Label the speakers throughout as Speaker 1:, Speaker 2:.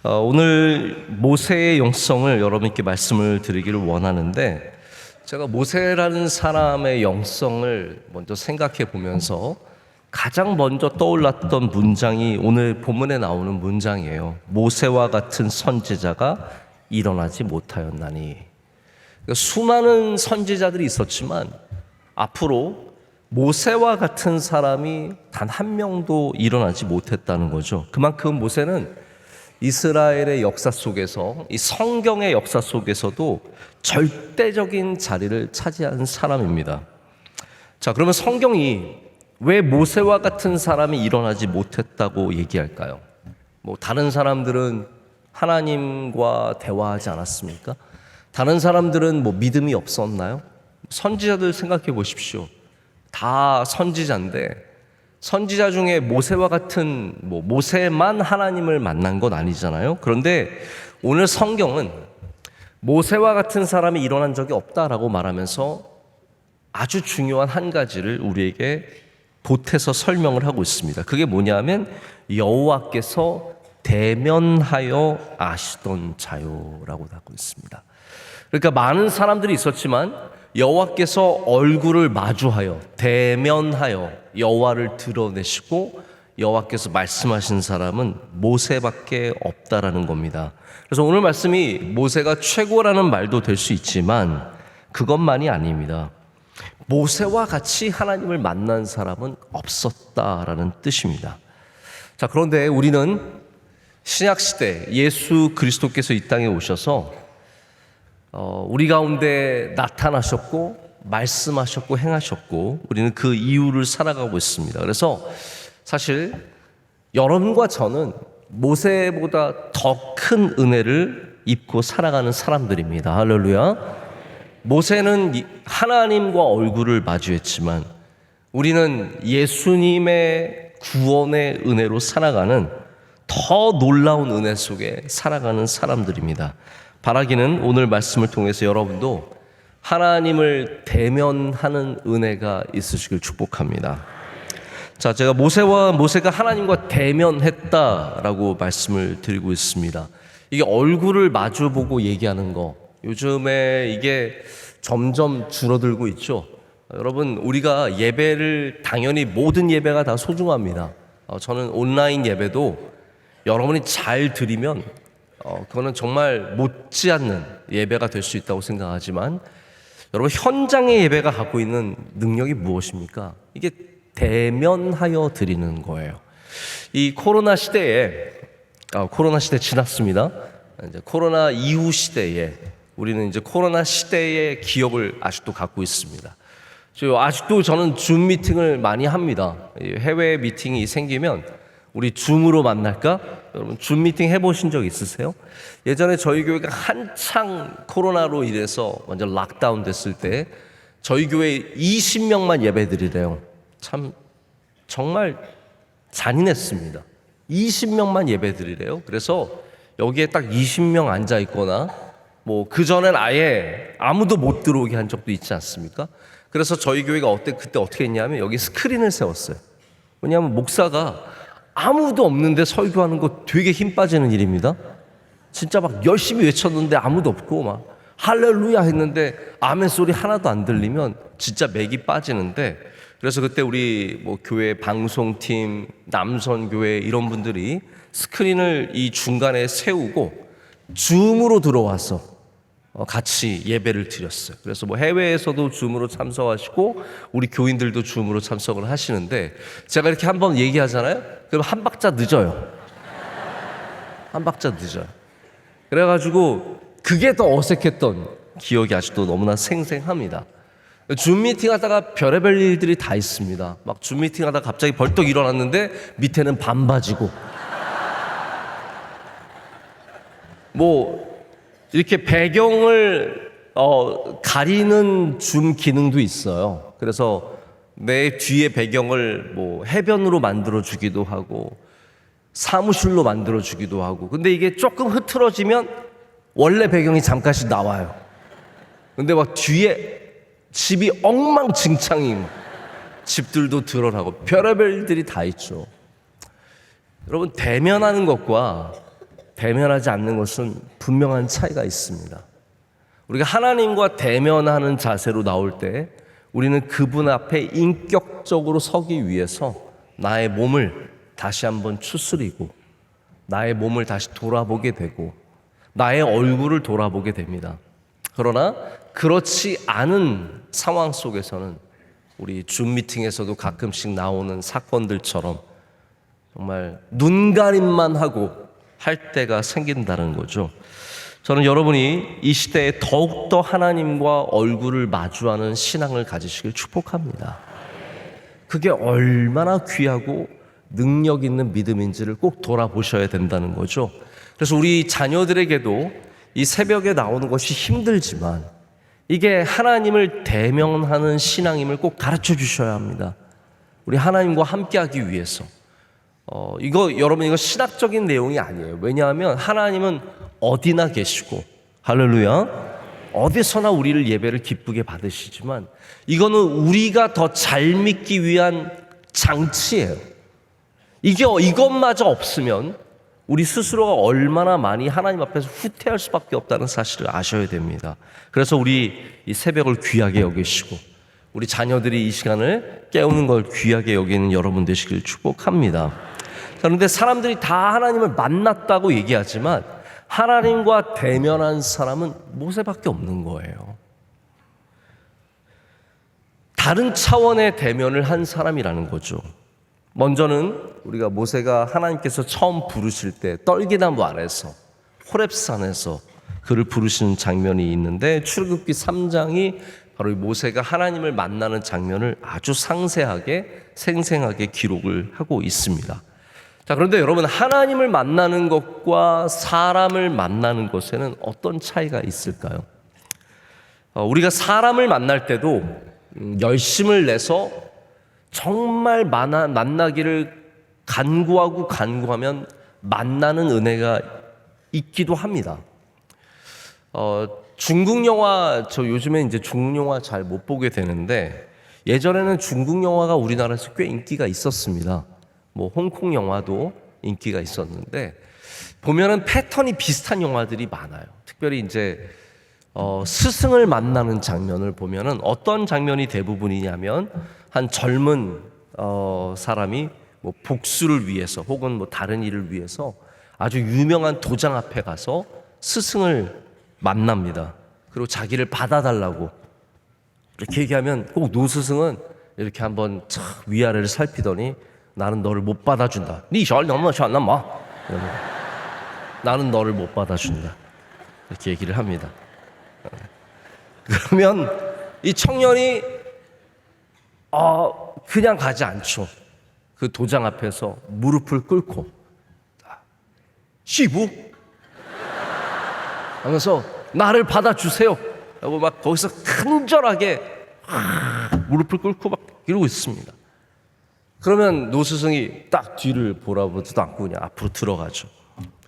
Speaker 1: 오늘 모세의 영성을 여러분께 말씀을 드리기를 원하는데, 제가 모세라는 사람의 영성을 먼저 생각해 보면서 가장 먼저 떠올랐던 문장이 오늘 본문에 나오는 문장이에요. 모세와 같은 선지자가 일어나지 못하였나니. 그러니까 수많은 선지자들이 있었지만 앞으로 모세와 같은 사람이 단 한 명도 일어나지 못했다는 거죠. 그만큼 모세는 이스라엘의 역사 속에서, 이 성경의 역사 속에서도 절대적인 자리를 차지한 사람입니다. 자, 그러면 성경이 왜 모세와 같은 사람이 일어나지 못했다고 얘기할까요? 다른 사람들은 하나님과 대화하지 않았습니까? 다른 사람들은 믿음이 없었나요? 선지자들 생각해 보십시오. 다 선지자인데 선지자 중에 모세와 같은 모세만 하나님을 만난 건 아니잖아요. 그런데 오늘 성경은 모세와 같은 사람이 일어난 적이 없다라고 말하면서 아주 중요한 한 가지를 우리에게 보태서 설명을 하고 있습니다. 그게 뭐냐면 여호와께서 대면하여 아시던 자요라고 하고 있습니다. 그러니까 많은 사람들이 있었지만 여호와께서 얼굴을 마주하여 대면하여 여호와를 드러내시고 여호와께서 말씀하신 사람은 모세밖에 없다라는 겁니다. 그래서 오늘 말씀이 모세가 최고라는 말도 될 수 있지만 그것만이 아닙니다. 모세와 같이 하나님을 만난 사람은 없었다라는 뜻입니다. 자, 그런데 우리는 신약시대 예수 그리스도께서 이 땅에 오셔서 우리 가운데 나타나셨고 말씀하셨고 행하셨고 우리는 그 이유를 살아가고 있습니다. 그래서 사실 여러분과 저는 모세보다 더 큰 은혜를 입고 살아가는 사람들입니다. 할렐루야. 모세는 하나님과 얼굴을 마주했지만 우리는 예수님의 구원의 은혜로 살아가는 더 놀라운 은혜 속에 살아가는 사람들입니다. 바라기는 오늘 말씀을 통해서 여러분도 하나님을 대면하는 은혜가 있으시길 축복합니다. 자, 제가 모세가 하나님과 대면했다라고 말씀을 드리고 있습니다. 이게 얼굴을 마주보고 얘기하는 거, 요즘에 이게 점점 줄어들고 있죠. 여러분, 우리가 예배를 당연히 모든 예배가 다 소중합니다. 저는 온라인 예배도 여러분이 잘 드리면 그거는 정말 못지않는 예배가 될 수 있다고 생각하지만 여러분, 현장의 예배가 갖고 있는 능력이 무엇입니까? 이게 대면하여 드리는 거예요. 이 코로나 시대에 코로나 시대 지났습니다. 이제 코로나 이후 시대에 우리는 이제 코로나 시대의 기억을 아직도 갖고 있습니다. 아직도 저는 줌 미팅을 많이 합니다. 해외 미팅이 생기면 우리 줌으로 만날까? 여러분 줌 미팅 해보신 적 있으세요? 예전에 저희 교회가 한창 코로나로 인해서 완전 락다운 됐을 때 저희 교회에 20명만 예배 드리래요. 참 정말 잔인했습니다. 20명만 예배 드리래요. 그래서 여기에 딱 20명 앉아 있거나 그 전엔 아예 아무도 못 들어오게 한 적도 있지 않습니까? 그래서 저희 교회가 그때 어떻게 했냐면 여기 스크린을 세웠어요. 왜냐하면 목사가 아무도 없는데 설교하는 거 되게 힘 빠지는 일입니다. 진짜 막 열심히 외쳤는데 아무도 없고 막 할렐루야 했는데 아멘 소리 하나도 안 들리면 진짜 맥이 빠지는데, 그래서 그때 우리 교회 방송팀, 남선교회 이런 분들이 스크린을 이 중간에 세우고 줌으로 들어와서 같이 예배를 드렸어요. 그래서 해외에서도 줌으로 참석하시고 우리 교인들도 줌으로 참석을 하시는데, 제가 이렇게 한번 얘기하잖아요. 그럼 한 박자 늦어요. 한 박자 늦어요. 그래가지고 그게 더 어색했던 기억이 아직도 너무나 생생합니다. 줌 미팅 하다가 별의별 일들이 다 있습니다. 막 줌 미팅 하다가 갑자기 벌떡 일어났는데 밑에는 반바지고 이렇게 배경을 가리는 줌 기능도 있어요. 그래서 내 뒤에 배경을 해변으로 만들어 주기도 하고 사무실로 만들어 주기도 하고, 근데 이게 조금 흐트러지면 원래 배경이 잠깐씩 나와요. 근데 뒤에 집이 엉망진창인 집들도 드러나고 별의별 일들이 다 있죠. 여러분, 대면하는 것과 대면하지 않는 것은 분명한 차이가 있습니다. 우리가 하나님과 대면하는 자세로 나올 때 우리는 그분 앞에 인격적으로 서기 위해서 나의 몸을 다시 한번 추스리고 나의 몸을 다시 돌아보게 되고 나의 얼굴을 돌아보게 됩니다. 그러나 그렇지 않은 상황 속에서는 우리 줌 미팅에서도 가끔씩 나오는 사건들처럼 정말 눈가림만 하고 할 때가 생긴다는 거죠. 저는 여러분이 이 시대에 더욱더 하나님과 얼굴을 마주하는 신앙을 가지시길 축복합니다. 그게 얼마나 귀하고 능력 있는 믿음인지를 꼭 돌아보셔야 된다는 거죠. 그래서 우리 자녀들에게도 이 새벽에 나오는 것이 힘들지만 이게 하나님을 대면하는 신앙임을 꼭 가르쳐 주셔야 합니다. 우리 하나님과 함께하기 위해서. 여러분 이거 신학적인 내용이 아니에요. 왜냐하면 하나님은 어디나 계시고, 할렐루야, 어디서나 우리를 예배를 기쁘게 받으시지만 이거는 우리가 더 잘 믿기 위한 장치예요. 이것마저 없으면 우리 스스로가 얼마나 많이 하나님 앞에서 후퇴할 수밖에 없다는 사실을 아셔야 됩니다. 그래서 우리 이 새벽을 귀하게 여기시고 우리 자녀들이 이 시간을 깨우는 걸 귀하게 여기는 여러분 되시길 축복합니다. 그런데 사람들이 다 하나님을 만났다고 얘기하지만 하나님과 대면한 사람은 모세밖에 없는 거예요. 다른 차원의 대면을 한 사람이라는 거죠. 먼저는 우리가 모세가 하나님께서 처음 부르실 때 떨기나무 아래서 호렙산에서 그를 부르시는 장면이 있는데 출애굽기 3장이 바로 이 모세가 하나님을 만나는 장면을 아주 상세하게 생생하게 기록을 하고 있습니다. 자, 그런데 여러분, 하나님을 만나는 것과 사람을 만나는 것에는 어떤 차이가 있을까요? 우리가 사람을 만날 때도 열심을 내서 정말 만나기를 간구하면 만나는 은혜가 있기도 합니다. 중국 영화, 저 요즘에 이제 중국 영화 잘 못 보게 되는데 예전에는 중국 영화가 우리나라에서 꽤 인기가 있었습니다. 뭐 홍콩 영화도 인기가 있었는데 보면은 패턴이 비슷한 영화들이 많아요. 특별히 이제 스승을 만나는 장면을 보면은 어떤 장면이 대부분이냐면 한 젊은 사람이 뭐 복수를 위해서 혹은 뭐 다른 일을 위해서 아주 유명한 도장 앞에 가서 스승을 만납니다. 그리고 자기를 받아달라고 이렇게 얘기하면 꼭 노스승은 이렇게 한번 착 위아래를 살피더니 나는 너를 못 받아준다. 니 절 너무 잘나마. 나는 너를 못 받아준다. 이렇게 얘기를 합니다. 그러면 이 청년이 그냥 가지 않죠. 그 도장 앞에서 무릎을 꿇고 시부 하면서 나를 받아주세요 라고 막 거기서 간절하게 무릎을 꿇고 막 이러고 있습니다. 그러면 노스승이 딱 뒤를 보라보지도 않고 그냥 앞으로 들어가죠.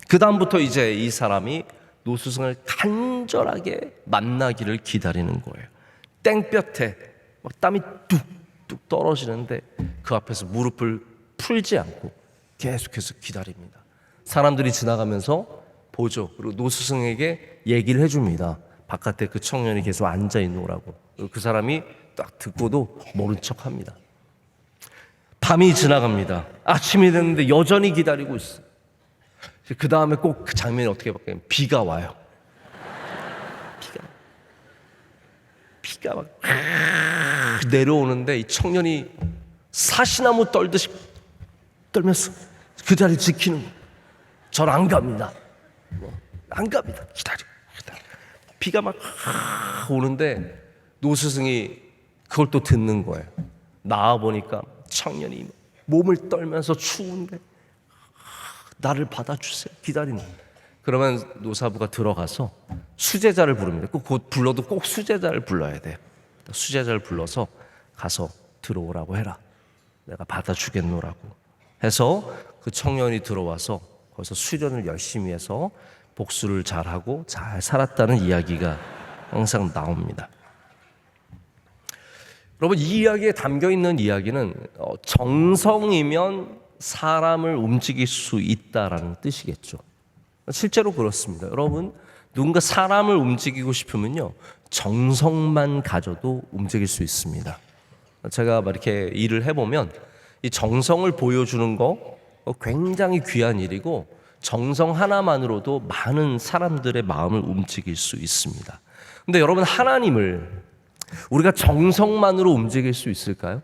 Speaker 1: 그 다음부터 이제 이 사람이 노스승을 간절하게 만나기를 기다리는 거예요. 땡볕에 막 땀이 뚝뚝 떨어지는데 그 앞에서 무릎을 풀지 않고 계속해서 기다립니다. 사람들이 지나가면서 보죠. 그리고 노스승에게 얘기를 해줍니다. 바깥에 그 청년이 계속 앉아 있노라고. 그리고 그 사람이 딱 듣고도 모른 척합니다. 밤이 지나갑니다. 아침이 됐는데 여전히 기다리고 있어요. 그 다음에 꼭 그 장면이 어떻게 바뀌냐면 비가 와요. 비가 막 내려오는데 이 청년이 사시나무 떨듯이 떨면서 그 자리를 지키는 거예요. 전 안 갑니다. 안 갑니다. 기다려. 비가 막 오는데 노스승이 그걸 또 듣는 거예요. 나와 보니까 청년이 몸을 떨면서 추운데 나를 받아주세요. 기다리는 거예요. 그러면 노사부가 들어가서 수제자를 부릅니다. 곧 불러도 꼭 수제자를 불러야 돼요. 수제자를 불러서 가서 들어오라고 해라. 내가 받아주겠노라고 해서 그 청년이 들어와서 거기서 수련을 열심히 해서 복수를 잘하고 잘 살았다는 이야기가 항상 나옵니다. 여러분, 이 이야기에 담겨있는 이야기는 정성이면 사람을 움직일 수 있다라는 뜻이겠죠. 실제로 그렇습니다. 여러분, 누군가 사람을 움직이고 싶으면요, 정성만 가져도 움직일 수 있습니다. 제가 이렇게 일을 해보면 이 정성을 보여주는 거 굉장히 귀한 일이고, 정성 하나만으로도 많은 사람들의 마음을 움직일 수 있습니다. 근데 여러분, 하나님을 우리가 정성만으로 움직일 수 있을까요?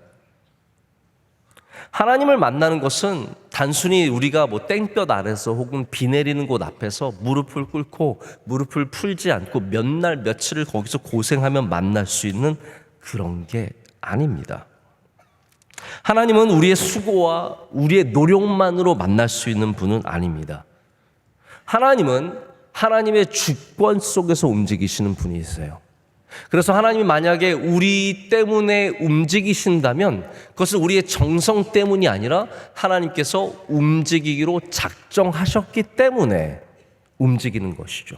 Speaker 1: 하나님을 만나는 것은 단순히 우리가 땡볕 아래서 혹은 비 내리는 곳 앞에서 무릎을 꿇고 무릎을 풀지 않고 몇 날 며칠을 거기서 고생하면 만날 수 있는 그런 게 아닙니다. 하나님은 우리의 수고와 우리의 노력만으로 만날 수 있는 분은 아닙니다. 하나님은 하나님의 주권 속에서 움직이시는 분이세요. 그래서 하나님이 만약에 우리 때문에 움직이신다면 그것은 우리의 정성 때문이 아니라 하나님께서 움직이기로 작정하셨기 때문에 움직이는 것이죠.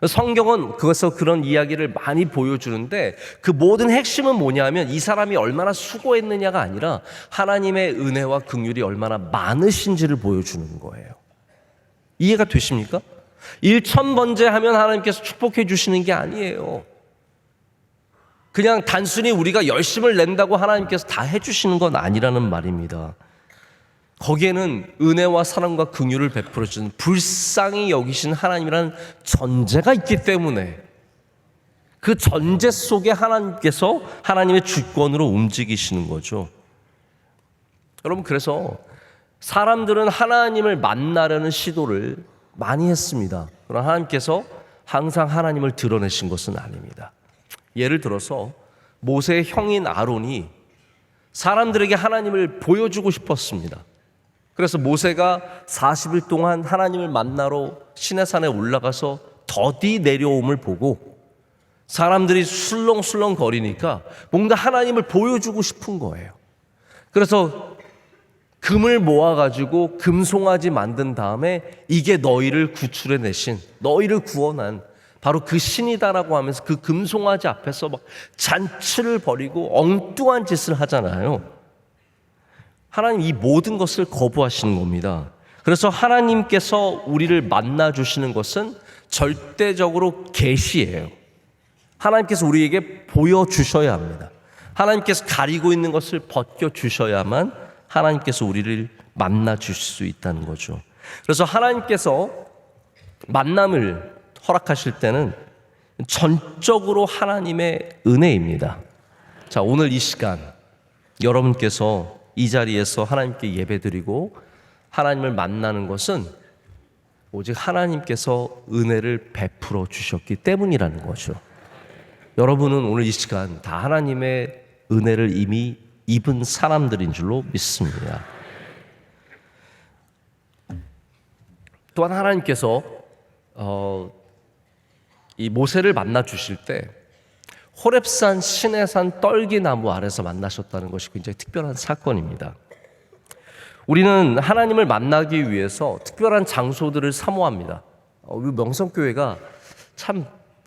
Speaker 1: 성경은 그것에서 그런 이야기를 많이 보여주는데, 그 모든 핵심은 뭐냐면 이 사람이 얼마나 수고했느냐가 아니라 하나님의 은혜와 긍휼이 얼마나 많으신지를 보여주는 거예요. 이해가 되십니까? 일 1000번째 하면 하나님께서 축복해 주시는 게 아니에요. 그냥 단순히 우리가 열심을 낸다고 하나님께서 다 해주시는 건 아니라는 말입니다. 거기에는 은혜와 사랑과 긍휼을 베풀어 주는 불쌍히 여기신 하나님이라는 전제가 있기 때문에 그 전제 속에 하나님께서 하나님의 주권으로 움직이시는 거죠. 여러분, 그래서 사람들은 하나님을 만나려는 시도를 많이 했습니다. 그러나 하나님께서 항상 하나님을 드러내신 것은 아닙니다. 예를 들어서 모세의 형인 아론이 사람들에게 하나님을 보여주고 싶었습니다. 그래서 모세가 40일 동안 하나님을 만나러 시내산에 올라가서 더디 내려옴을 보고 사람들이 술렁술렁 거리니까 뭔가 하나님을 보여주고 싶은 거예요. 그래서 금을 모아가지고 금송아지 만든 다음에 이게 너희를 구출해내신, 너희를 구원한 바로 그 신이다라고 하면서 그 금송아지 앞에서 막 잔치를 벌이고 엉뚱한 짓을 하잖아요. 하나님 이 모든 것을 거부하시는 겁니다. 그래서 하나님께서 우리를 만나 주시는 것은 절대적으로 계시예요. 하나님께서 우리에게 보여주셔야 합니다. 하나님께서 가리고 있는 것을 벗겨주셔야만 하나님께서 우리를 만나 주실 수 있다는 거죠. 그래서 하나님께서 만남을 허락하실 때는 전적으로 하나님의 은혜입니다. 자, 오늘 이 시간 여러분께서 이 자리에서 하나님께 예배드리고 하나님을 만나는 것은 오직 하나님께서 은혜를 베풀어 주셨기 때문이라는 거죠. 여러분은 오늘 이 시간 다 하나님의 은혜를 이미 입은 사람들인 줄로 믿습니다. 또한 하나님께서 이 모세를 만나 주실 때 호렙산 시내산 떨기나무 아래서 만나셨다는 것이 굉장히 특별한 사건입니다. 우리는 하나님을 만나기 위해서 특별한 장소들을 사모합니다. 우리 명성교회가 참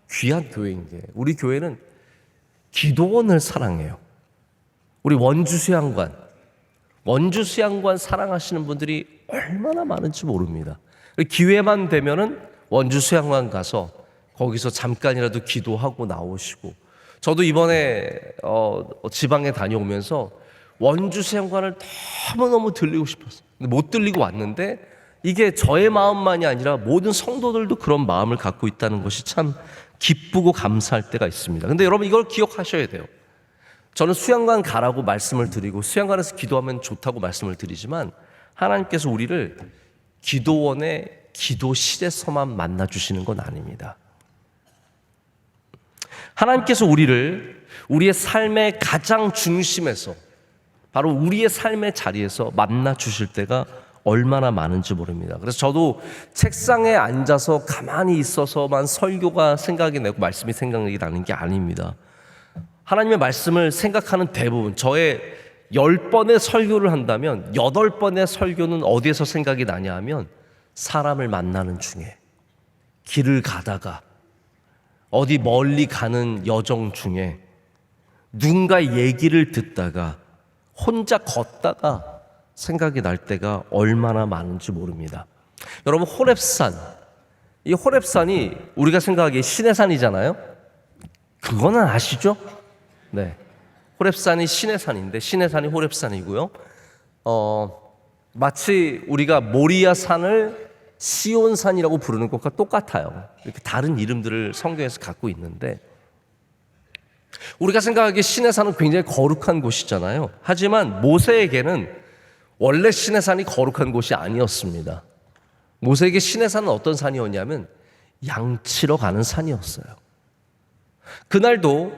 Speaker 1: 귀한 교회인 게, 우리 교회는 기도원을 사랑해요. 우리 원주수양관 사랑하시는 분들이 얼마나 많은지 모릅니다. 기회만 되면은 원주수양관 가서 거기서 잠깐이라도 기도하고 나오시고, 저도 이번에 지방에 다녀오면서 원주수양관을 너무너무 들리고 싶었어요. 근데 못 들리고 왔는데 이게 저의 마음만이 아니라 모든 성도들도 그런 마음을 갖고 있다는 것이 참 기쁘고 감사할 때가 있습니다. 근데 여러분 이걸 기억하셔야 돼요. 저는 수양관 가라고 말씀을 드리고 수양관에서 기도하면 좋다고 말씀을 드리지만 하나님께서 우리를 기도원의 기도실에서만 만나 주시는 건 아닙니다. 하나님께서 우리를 우리의 삶의 가장 중심에서, 바로 우리의 삶의 자리에서 만나 주실 때가 얼마나 많은지 모릅니다. 그래서 저도 책상에 앉아서 가만히 있어서만 설교가 생각이 나고 말씀이 생각이 나는 게 아닙니다. 하나님의 말씀을 생각하는 대부분, 저의 10번의 설교를 한다면 8번의 설교는 어디에서 생각이 나냐 하면 사람을 만나는 중에, 길을 가다가, 어디 멀리 가는 여정 중에, 누군가 얘기를 듣다가, 혼자 걷다가 생각이 날 때가 얼마나 많은지 모릅니다. 여러분, 호렙산, 이 호렙산이 우리가 생각하기에 신의 산이잖아요. 그거는 아시죠? 네. 호렙산이 신의 산인데 신의 산이 호렙산이고요. 마치 우리가 모리아 산을 시온산이라고 부르는 것과 똑같아요. 이렇게 다른 이름들을 성경에서 갖고 있는데 우리가 생각하기에 신의 산은 굉장히 거룩한 곳이잖아요. 하지만 모세에게는 원래 신의 산이 거룩한 곳이 아니었습니다. 모세에게 신의 산은 어떤 산이었냐면 양치러 가는 산이었어요. 그날도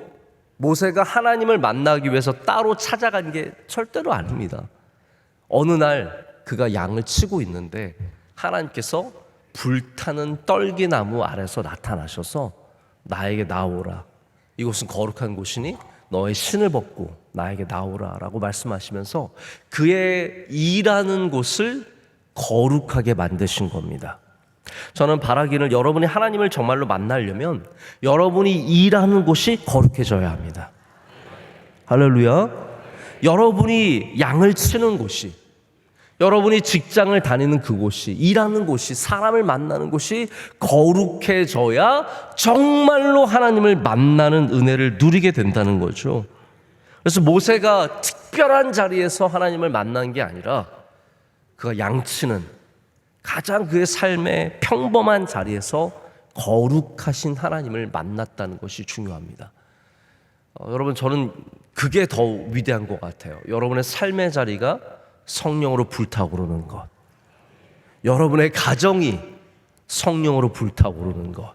Speaker 1: 모세가 하나님을 만나기 위해서 따로 찾아간 게 절대로 아닙니다. 어느 날 그가 양을 치고 있는데 하나님께서 불타는 떨기나무 아래서 나타나셔서 나에게 나오라. 이곳은 거룩한 곳이니 너의 신을 벗고 나에게 나오라 라고 말씀하시면서 그의 일하는 곳을 거룩하게 만드신 겁니다. 저는 바라기를 여러분이 하나님을 정말로 만나려면 여러분이 일하는 곳이 거룩해져야 합니다. 할렐루야. 여러분이 양을 치는 곳이, 여러분이 직장을 다니는 그곳이, 일하는 곳이, 사람을 만나는 곳이 거룩해져야 정말로 하나님을 만나는 은혜를 누리게 된다는 거죠. 그래서 모세가 특별한 자리에서 하나님을 만난 게 아니라 그가 양치는 가장 그의 삶의 평범한 자리에서 거룩하신 하나님을 만났다는 것이 중요합니다. 여러분, 저는 그게 더 위대한 것 같아요. 여러분의 삶의 자리가 성령으로 불타오르는 것, 여러분의 가정이 성령으로 불타오르는 것,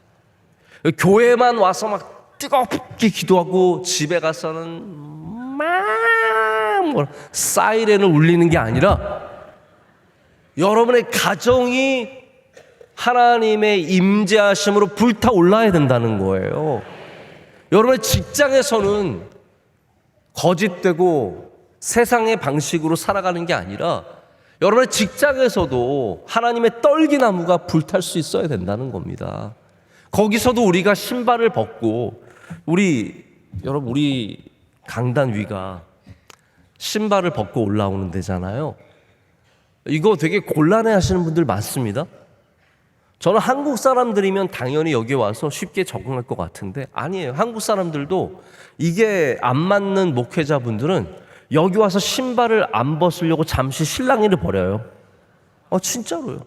Speaker 1: 교회만 와서 막 뜨겁게 기도하고 집에 가서는 막 사이렌을 울리는 게 아니라 여러분의 가정이 하나님의 임재하심으로 불타올라야 된다는 거예요. 여러분의 직장에서는 거짓되고 세상의 방식으로 살아가는 게 아니라 여러분의 직장에서도 하나님의 떨기나무가 불탈 수 있어야 된다는 겁니다. 거기서도 우리가 신발을 벗고 여러분 우리 강단 위가 신발을 벗고 올라오는 데잖아요. 이거 되게 곤란해 하시는 분들 많습니다. 저는 한국 사람들이면 당연히 여기 와서 쉽게 적응할 것 같은데 아니에요. 한국 사람들도 이게 안 맞는 목회자분들은 여기 와서 신발을 안 벗으려고 잠시 실랑이를 벌여요. 진짜로요.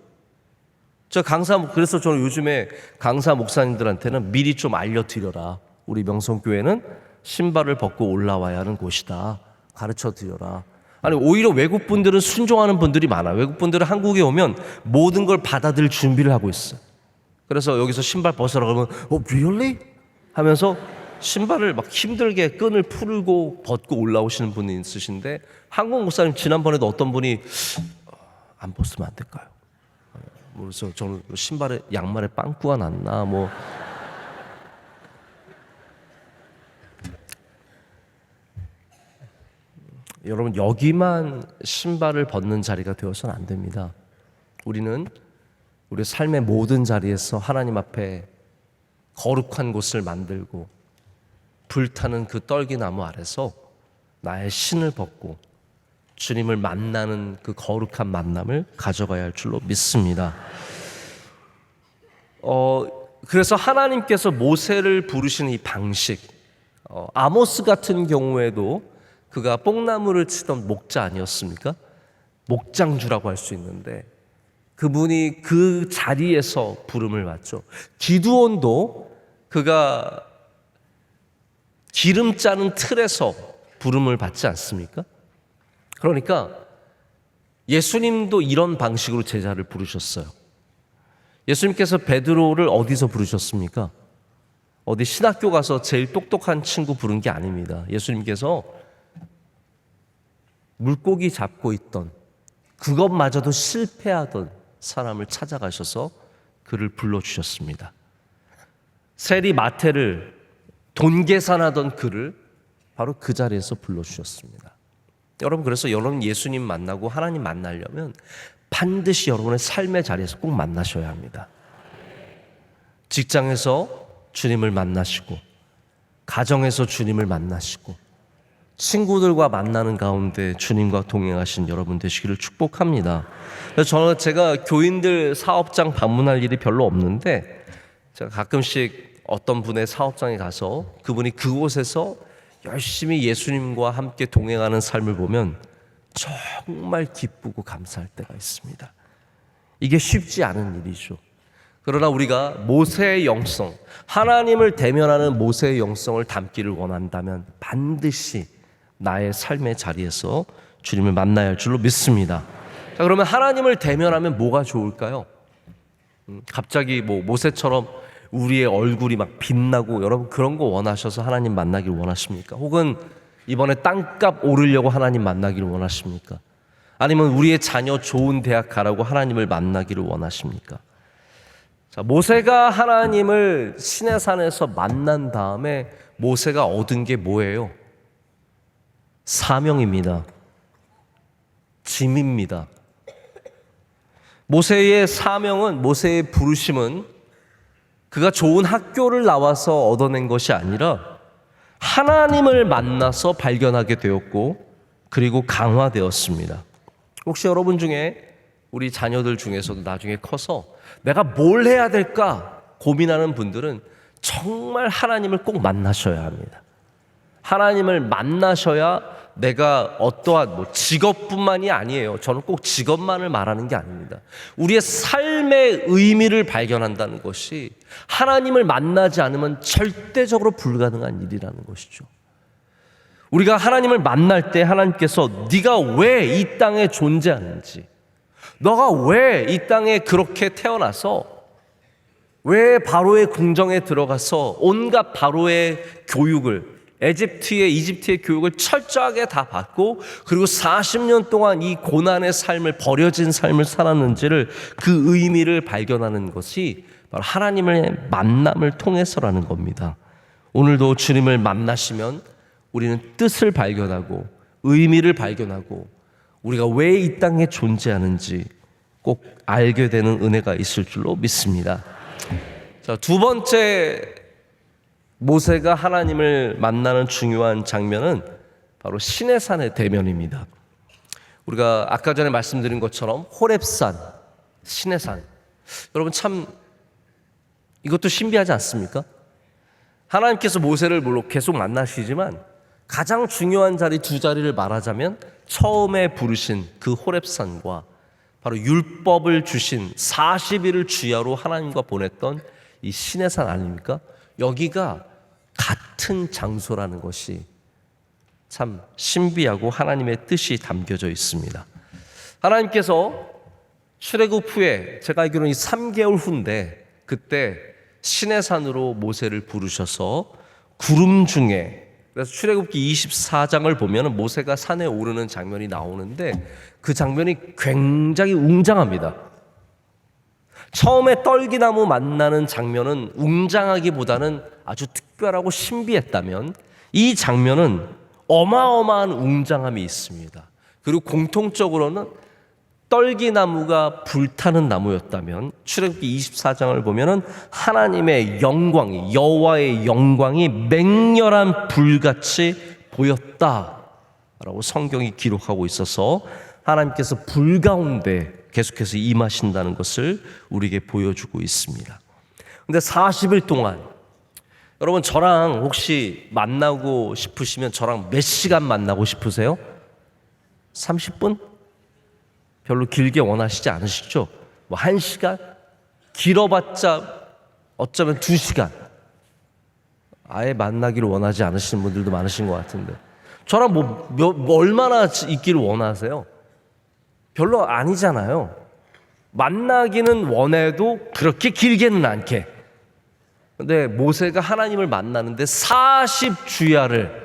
Speaker 1: 그래서 저는 요즘에 강사 목사님들한테는 미리 좀 알려드려라. 우리 명성교회는 신발을 벗고 올라와야 하는 곳이다. 가르쳐드려라. 아니, 오히려 외국 분들은 순종하는 분들이 많아요. 외국 분들은 한국에 오면 모든 걸 받아들일 준비를 하고 있어요. 그래서 여기서 신발 벗으라 그러면 really? 하면서 신발을 막 힘들게 끈을 풀고 벗고 올라오시는 분이 있으신데 한국 목사님 지난번에도 어떤 분이 안 벗으면 안 될까요? 그래서 저는 양말에 빵꾸가 났나 여러분 여기만 신발을 벗는 자리가 되어서는 안 됩니다. 우리는 우리 삶의 모든 자리에서 하나님 앞에 거룩한 곳을 만들고 불타는 그 떨기나무 아래서 나의 신을 벗고 주님을 만나는 그 거룩한 만남을 가져가야 할 줄로 믿습니다. 그래서 하나님께서 모세를 부르시는 이 방식, 아모스 같은 경우에도 그가 뽕나무를 치던 목자 아니었습니까? 목장주라고 할 수 있는데 그분이 그 자리에서 부름을 받죠. 기드온도 그가 기름 짜는 틀에서 부름을 받지 않습니까? 그러니까 예수님도 이런 방식으로 제자를 부르셨어요. 예수님께서 베드로를 어디서 부르셨습니까? 어디 신학교 가서 제일 똑똑한 친구 부른 게 아닙니다. 예수님께서 물고기 잡고 있던 그것마저도 실패하던 사람을 찾아가셔서 그를 불러주셨습니다. 세리 마태를 돈 계산하던 그를 바로 그 자리에서 불러주셨습니다. 여러분, 그래서 여러분 예수님 만나고 하나님 만나려면 반드시 여러분의 삶의 자리에서 꼭 만나셔야 합니다. 직장에서 주님을 만나시고, 가정에서 주님을 만나시고, 친구들과 만나는 가운데 주님과 동행하신 여러분 되시기를 축복합니다. 그래서 제가 교인들 사업장 방문할 일이 별로 없는데 제가 가끔씩 어떤 분의 사업장에 가서 그분이 그곳에서 열심히 예수님과 함께 동행하는 삶을 보면 정말 기쁘고 감사할 때가 있습니다. 이게 쉽지 않은 일이죠. 그러나 우리가 모세의 영성, 하나님을 대면하는 모세의 영성을 담기를 원한다면 반드시 나의 삶의 자리에서 주님을 만나야 할 줄로 믿습니다. 자, 그러면 하나님을 대면하면 뭐가 좋을까요? 갑자기 모세처럼 우리의 얼굴이 막 빛나고, 여러분 그런 거 원하셔서 하나님 만나길 원하십니까? 혹은 이번에 땅값 오르려고 하나님 만나기를 원하십니까? 아니면 우리의 자녀 좋은 대학 가라고 하나님을 만나기를 원하십니까? 자, 모세가 하나님을 시내산에서 만난 다음에 모세가 얻은 게 뭐예요? 사명입니다. 짐입니다. 모세의 사명은, 모세의 부르심은 그가 좋은 학교를 나와서 얻어낸 것이 아니라 하나님을 만나서 발견하게 되었고, 그리고 강화되었습니다. 혹시 여러분 중에, 우리 자녀들 중에서도 나중에 커서 내가 뭘 해야 될까 고민하는 분들은 정말 하나님을 꼭 만나셔야 합니다. 하나님을 만나셔야 내가 어떠한 직업뿐만이 아니에요. 저는 꼭 직업만을 말하는 게 아닙니다. 우리의 삶의 의미를 발견한다는 것이 하나님을 만나지 않으면 절대적으로 불가능한 일이라는 것이죠. 우리가 하나님을 만날 때 하나님께서 네가 왜 이 땅에 존재하는지, 너가 왜 이 땅에 그렇게 태어나서 왜 바로의 궁정에 들어가서 온갖 바로의 교육을, 이집트의 교육을 철저하게 다 받고, 그리고 40년 동안 이 고난의 삶을, 버려진 삶을 살았는지를, 그 의미를 발견하는 것이 바로 하나님의 만남을 통해서라는 겁니다. 오늘도 주님을 만나시면 우리는 뜻을 발견하고 의미를 발견하고 우리가 왜 이 땅에 존재하는지 꼭 알게 되는 은혜가 있을 줄로 믿습니다. 자, 두 번째 모세가 하나님을 만나는 중요한 장면은 바로 시내산의 대면입니다. 우리가 아까 전에 말씀드린 것처럼 호렙산, 시내산, 여러분 참 이것도 신비하지 않습니까? 하나님께서 모세를 물론 계속 만나시지만 가장 중요한 자리 두 자리를 말하자면 처음에 부르신 그 호렙산과 바로 율법을 주신 40일을 주야로 하나님과 보냈던 이 시내산 아닙니까? 여기가 같은 장소라는 것이 참 신비하고 하나님의 뜻이 담겨져 있습니다. 하나님께서 출애굽 후에, 제가 알기로는 이 3개월 후인데, 그때 시내산으로 모세를 부르셔서 구름 중에, 그래서 출애굽기 24장을 보면 모세가 산에 오르는 장면이 나오는데 그 장면이 굉장히 웅장합니다. 처음에 떨기나무 만나는 장면은 웅장하기보다는 아주 특별하고 신비했다면, 이 장면은 어마어마한 웅장함이 있습니다. 그리고 공통적으로는 떨기나무가 불타는 나무였다면, 출애굽기 24장을 보면은 하나님의 영광이, 여호와의 영광이 맹렬한 불같이 보였다라고 성경이 기록하고 있어서 하나님께서 불 가운데 계속해서 임하신다는 것을 우리에게 보여주고 있습니다. 근데 40일 동안, 여러분 저랑 혹시 만나고 싶으시면 저랑 몇 시간 만나고 싶으세요? 30분? 별로 길게 원하시지 않으시죠? 1시간? 길어봤자 어쩌면 2시간. 아예 만나기를 원하지 않으시는 분들도 많으신 것 같은데, 저랑 얼마나 있기를 원하세요? 별로 아니잖아요. 만나기는 원해도 그렇게 길게는 않게. 근데 모세가 하나님을 만나는데 40일을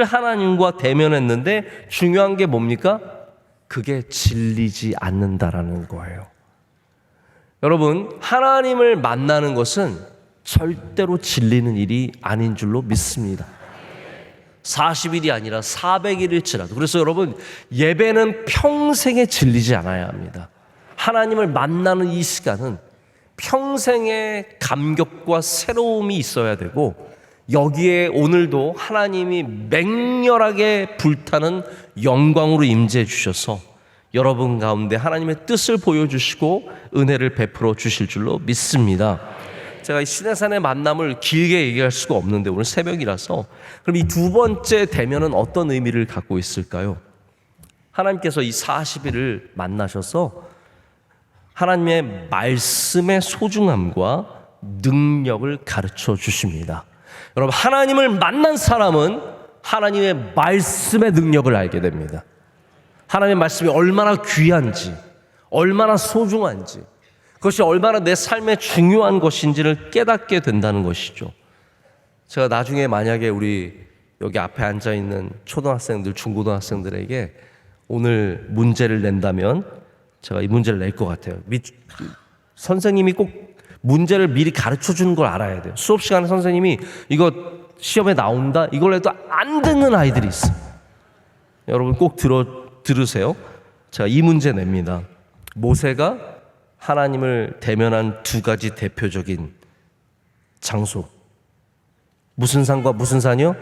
Speaker 1: 하나님과 대면했는데 중요한 게 뭡니까? 그게 질리지 않는다라는 거예요. 여러분, 하나님을 만나는 것은 절대로 질리는 일이 아닌 줄로 믿습니다. 40일이 아니라 400일일지라도. 그래서 여러분, 예배는 평생에 질리지 않아야 합니다. 하나님을 만나는 이 시간은 평생의 감격과 새로움이 있어야 되고, 여기에 오늘도 하나님이 맹렬하게 불타는 영광으로 임재해 주셔서 여러분 가운데 하나님의 뜻을 보여주시고 은혜를 베풀어 주실 줄로 믿습니다. 제가 이 시내산의 만남을 길게 얘기할 수가 없는데 오늘 새벽이라서, 그럼 이 두 번째 대면은 어떤 의미를 갖고 있을까요? 하나님께서 이 40일을 만나셔서 하나님의 말씀의 소중함과 능력을 가르쳐 주십니다. 여러분, 하나님을 만난 사람은 하나님의 말씀의 능력을 알게 됩니다. 하나님의 말씀이 얼마나 귀한지, 얼마나 소중한지, 그것이 얼마나 내 삶에 중요한 것인지를 깨닫게 된다는 것이죠. 제가 나중에 만약에 우리 여기 앞에 앉아있는 초등학생들, 중고등학생들에게 오늘 문제를 낸다면 제가 이 문제를 낼 것 같아요. 선생님이 꼭 문제를 미리 가르쳐 주는 걸 알아야 돼요. 수업 시간에 선생님이 이거 시험에 나온다, 이걸 해도 안 듣는 아이들이 있어요. 여러분 꼭 들으세요. 제가 이 문제 냅니다. 모세가 하나님을 대면한 두 가지 대표적인 장소, 무슨 산과 무슨 산이요?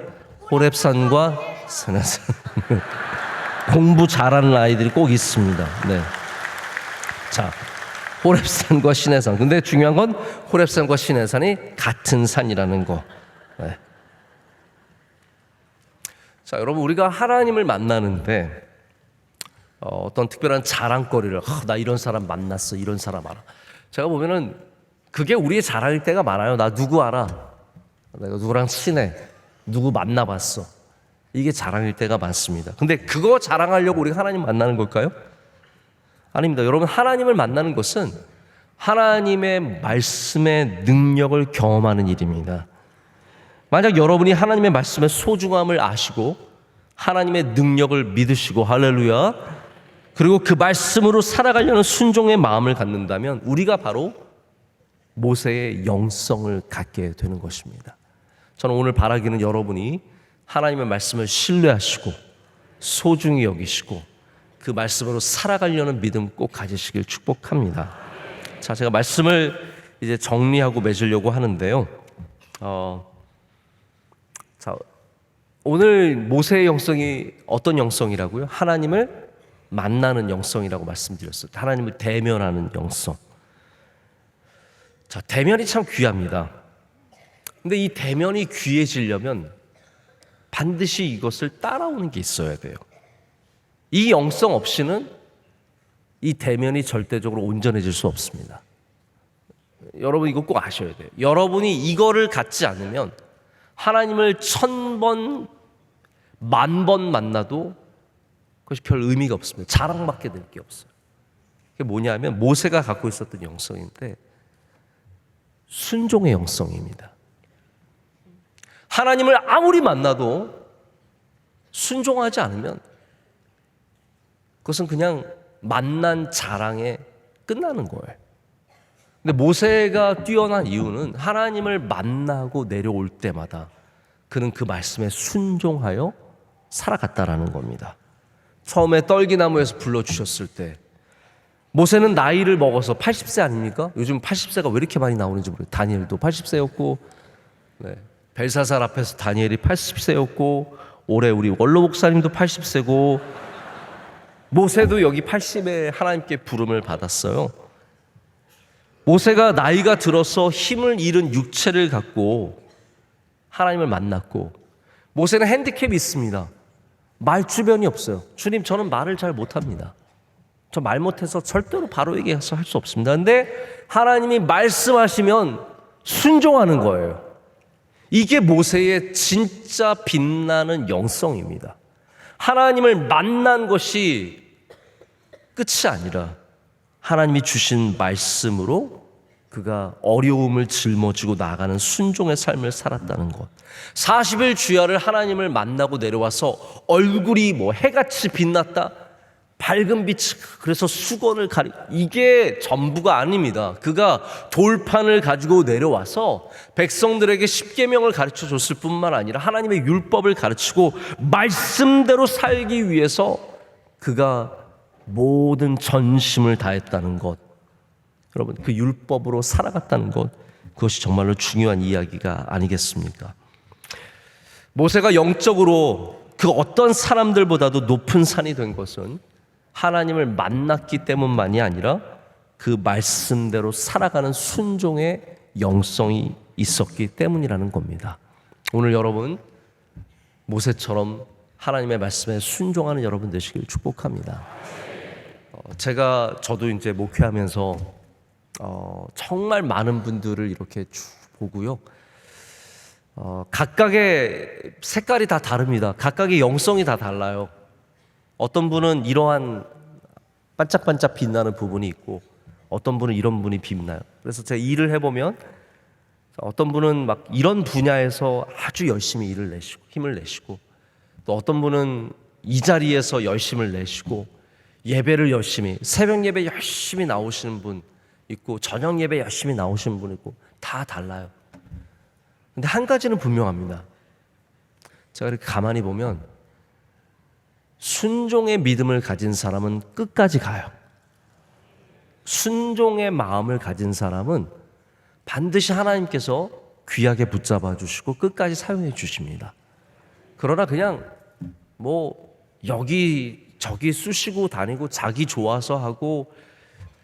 Speaker 1: 호렙산과 시내산. 공부 잘하는 아이들이 꼭 있습니다. 네. 자, 호렙산과 시내산. 근데 중요한 건 호렙산과 시내산이 같은 산이라는 거. 네. 자, 여러분, 우리가 하나님을 만나는데 어떤 특별한 자랑거리를, 나 이런 사람 만났어, 이런 사람 알아. 제가 보면은 그게 우리의 자랑일 때가 많아요. 나 누구 알아? 내가 누구랑 친해? 누구 만나봤어? 이게 자랑일 때가 많습니다. 근데 그거 자랑하려고 우리가 하나님 만나는 걸까요? 아닙니다. 여러분, 하나님을 만나는 것은 하나님의 말씀의 능력을 경험하는 일입니다. 만약 여러분이 하나님의 말씀의 소중함을 아시고 하나님의 능력을 믿으시고, 할렐루야, 그리고 그 말씀으로 살아가려는 순종의 마음을 갖는다면 우리가 바로 모세의 영성을 갖게 되는 것입니다. 저는 오늘 바라기는 여러분이 하나님의 말씀을 신뢰하시고 소중히 여기시고 그 말씀으로 살아가려는 믿음 꼭 가지시길 축복합니다. 자, 제가 말씀을 이제 정리하고 맺으려고 하는데요. 자, 오늘 모세의 영성이 어떤 영성이라고요? 하나님을 만나는 영성이라고 말씀드렸어요. 하나님을 대면하는 영성. 자, 대면이 참 귀합니다. 근데 이 대면이 귀해지려면 반드시 이것을 따라오는 게 있어야 돼요. 이 영성 없이는 이 대면이 절대적으로 온전해질 수 없습니다. 여러분 이거 꼭 아셔야 돼요. 여러분이 이거를 갖지 않으면 하나님을 1000번, 10,000번 만나도 그것이 별 의미가 없습니다. 자랑밖에 될 게 없어요. 그게 뭐냐면 모세가 갖고 있었던 영성인데 순종의 영성입니다. 하나님을 아무리 만나도 순종하지 않으면 그것은 그냥 만난 자랑에 끝나는 거예요. 근데 모세가 뛰어난 이유는 하나님을 만나고 내려올 때마다 그는 그 말씀에 순종하여 살아갔다라는 겁니다. 처음에 떨기나무에서 불러주셨을 때 모세는 나이를 먹어서 80세 아닙니까? 요즘 80세가 왜 이렇게 많이 나오는지 모르겠어요. 다니엘도 80세였고 벨사살 앞에서 다니엘이 80세였고 올해 우리 원로 목사님도 80세고 모세도 여기 80에 하나님께 부름을 받았어요. 모세가 나이가 들어서 힘을 잃은 육체를 갖고 하나님을 만났고, 모세는 핸디캡이 있습니다. 말주변이 없어요. 주님, 저는 말을 잘 못합니다. 저 말 못해서 절대로 바로 얘기해서 할 수 없습니다. 근데 하나님이 말씀하시면 순종하는 거예요. 이게 모세의 진짜 빛나는 영성입니다. 하나님을 만난 것이 끝이 아니라 하나님이 주신 말씀으로 그가 어려움을 짊어지고 나아가는 순종의 삶을 살았다는 것. 40일 주야를 하나님을 만나고 내려와서 얼굴이 해같이 빛났다, 밝은 빛, 그래서 수건을 이게 전부가 아닙니다. 그가 돌판을 가지고 내려와서 백성들에게 십계명을 가르쳐 줬을 뿐만 아니라 하나님의 율법을 가르치고 말씀대로 살기 위해서 그가 모든 전심을 다했다는 것. 여러분, 그 율법으로 살아갔다는 것, 그것이 정말로 중요한 이야기가 아니겠습니까? 모세가 영적으로 그 어떤 사람들보다도 높은 산이 된 것은 하나님을 만났기 때문만이 아니라 그 말씀대로 살아가는 순종의 영성이 있었기 때문이라는 겁니다. 오늘 여러분 모세처럼 하나님의 말씀에 순종하는 여러분 되시길 축복합니다. 저도 이제 목회하면서 정말 많은 분들을 이렇게 쭉 보고요. 각각의 색깔이 다 다릅니다. 각각의 영성이 다 달라요. 어떤 분은 이러한 반짝반짝 빛나는 부분이 있고 어떤 분은 이런 부분이 빛나요. 그래서 제가 일을 해보면 어떤 분은 막 이런 분야에서 아주 열심히 일을 내시고 힘을 내시고, 또 어떤 분은 이 자리에서 열심을 내시고 예배를 열심히, 새벽 예배 열심히 나오시는 분 있고 저녁 예배 열심히 나오시는 분 있고 다 달라요. 근데 한 가지는 분명합니다. 제가 이렇게 가만히 보면 순종의 믿음을 가진 사람은 끝까지 가요. 순종의 마음을 가진 사람은 반드시 하나님께서 귀하게 붙잡아 주시고 끝까지 사용해 주십니다. 그러나 그냥 여기저기 쑤시고 다니고 자기 좋아서 하고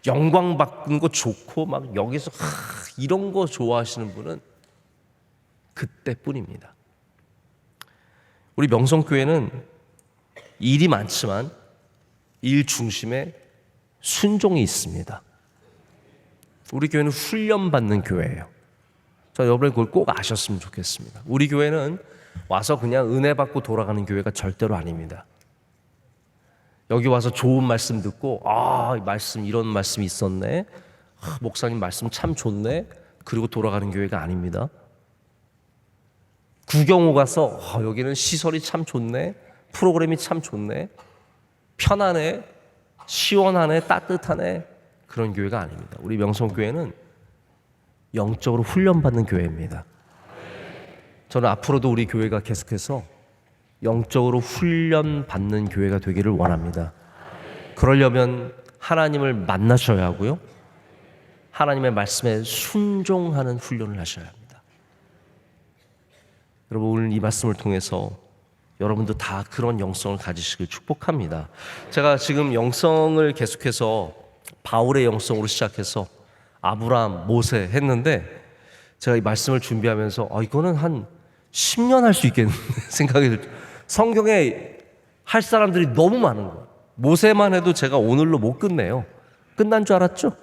Speaker 1: 영광 받는 거 좋고 막 여기서 이런 거 좋아하시는 분은 그때뿐입니다. 우리 명성교회는 일이 많지만 일 중심에 순종이 있습니다. 우리 교회는 훈련받는 교회예요. 여러분이 그걸 꼭 아셨으면 좋겠습니다. 우리 교회는 와서 그냥 은혜 받고 돌아가는 교회가 절대로 아닙니다. 여기 와서 좋은 말씀 듣고 말씀 이런 말씀이 있었네, 목사님 말씀 참 좋네, 그리고 돌아가는 교회가 아닙니다. 구경 오가서 여기는 시설이 참 좋네, 프로그램이 참 좋네, 편하네, 시원하네, 따뜻하네, 그런 교회가 아닙니다. 우리 명성교회는 영적으로 훈련받는 교회입니다. 저는 앞으로도 우리 교회가 계속해서 영적으로 훈련받는 교회가 되기를 원합니다. 그러려면 하나님을 만나셔야 하고요, 하나님의 말씀에 순종하는 훈련을 하셔야 합니다. 여러분, 오늘 이 말씀을 통해서 여러분도 다 그런 영성을 가지시길 축복합니다. 제가 지금 영성을 계속해서 바울의 영성으로 시작해서 아브라함, 모세 했는데, 제가 이 말씀을 준비하면서 이거는 한 10년 할 수 있겠는데 생각이 들죠. 성경에 할 사람들이 너무 많은 거예요. 모세만 해도 제가 오늘로 못 끝내요. 끝난 줄 알았죠?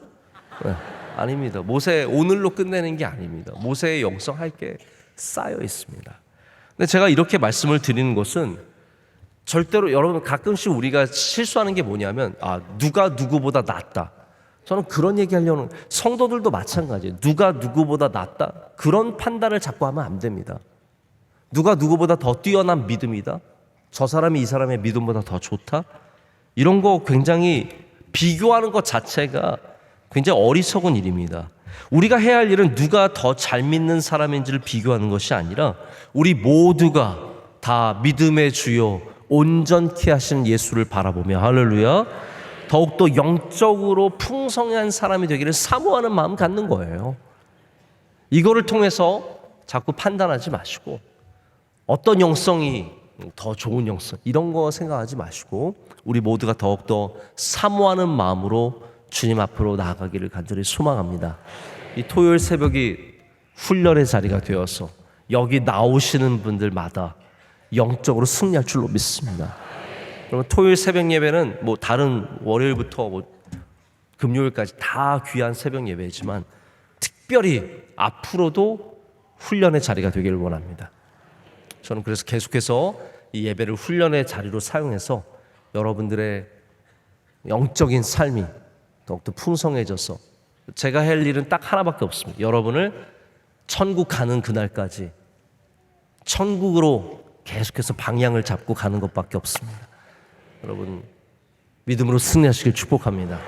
Speaker 1: 네, 아닙니다. 모세 오늘로 끝내는 게 아닙니다. 모세의 영성 할 게 쌓여 있습니다. 근데 제가 이렇게 말씀을 드리는 것은 절대로, 여러분 가끔씩 우리가 실수하는 게 뭐냐면 누가 누구보다 낫다, 저는 그런 얘기 하려는, 성도들도 마찬가지예요. 누가 누구보다 낫다, 그런 판단을 자꾸 하면 안 됩니다. 누가 누구보다 더 뛰어난 믿음이다, 저 사람이 이 사람의 믿음보다 더 좋다, 이런 거 굉장히 비교하는 것 자체가 굉장히 어리석은 일입니다. 우리가 해야 할 일은 누가 더 잘 믿는 사람인지를 비교하는 것이 아니라 우리 모두가 다 믿음의 주요 온전케 하시는 예수를 바라보며, 할렐루야, 더욱더 영적으로 풍성한 사람이 되기를 사모하는 마음 갖는 거예요. 이거를 통해서 자꾸 판단하지 마시고 어떤 영성이 더 좋은 영성, 이런 거 생각하지 마시고 우리 모두가 더욱더 사모하는 마음으로 주님 앞으로 나아가기를 간절히 소망합니다. 이 토요일 새벽이 훈련의 자리가 되어서 여기 나오시는 분들마다 영적으로 승리할 줄로 믿습니다. 그러면 토요일 새벽 예배는 다른 월요일부터 금요일까지 다 귀한 새벽 예배이지만 특별히 앞으로도 훈련의 자리가 되기를 원합니다. 저는 그래서 계속해서 이 예배를 훈련의 자리로 사용해서 여러분들의 영적인 삶이 더욱더 풍성해져서, 제가 할 일은 딱 하나밖에 없습니다. 여러분을 천국 가는 그날까지 천국으로 계속해서 방향을 잡고 가는 것밖에 없습니다. 여러분 믿음으로 승리하시길 축복합니다.